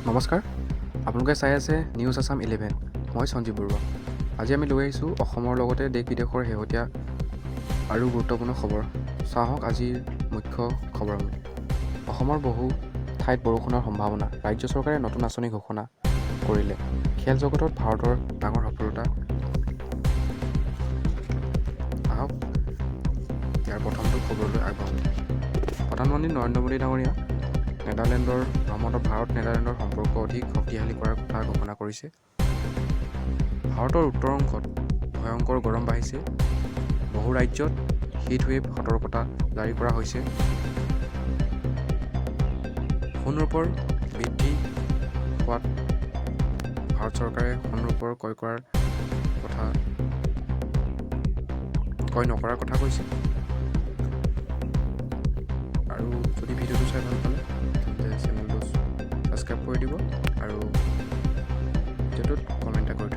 নমস্কাৰ, আপোনালোকে চাই আছে নিউজ আছাম 11। মই সঞ্জীৱ বৰুৱা। আজি আমি লৈ আহিছোঁ অসমৰ লগতে দেশ বিদেশৰ শেহতীয়া আৰু গুৰুত্বপূৰ্ণ খবৰ। চাওক আজিৰ মুখ্য খবৰসমূহ। অসমৰ বহু ঠাইত বৰষুণৰ সম্ভাৱনা। ৰাজ্য চৰকাৰে নতুন আঁচনি ঘোষণা কৰিলে। খেল জগতত ভাৰতৰ ডাঙৰ সফলতা। আহক ইয়াৰ প্ৰথমটো খবৰলৈ আগবাঢ়ো। প্ৰধানমন্ত্ৰী নৰেন্দ্ৰ মোদী ডাঙৰীয়া নেদাৰলেণ্ডৰ ভ্ৰমণত ভাৰত-নেদাৰলেণ্ডৰ সম্পৰ্ক অধিক শক্তিশালী কৰাৰ কথা ঘোষণা কৰিছে। ভাৰতৰ উত্তৰ অংশত ভয়ংকৰ গৰম বাঢ়িছে। বহু ৰাজ্যত হিট ৱেভ সতৰ্কতা জাৰি কৰা হৈছে। সোণৰূপৰ বৃদ্ধি হোৱাত ভাৰত চৰকাৰে সোণৰূপৰ ক্ৰয় নকৰাৰ কথা কৈছে। আৰু যদি ভিডিঅ'টো চাই ভাল পালে তেন্তে চেনেলটো ছাবস্ক্ৰাইব কৰি দিব আৰু ভিডিঅ'টোত কমেণ্ট এটা কৰি থৈ দিব।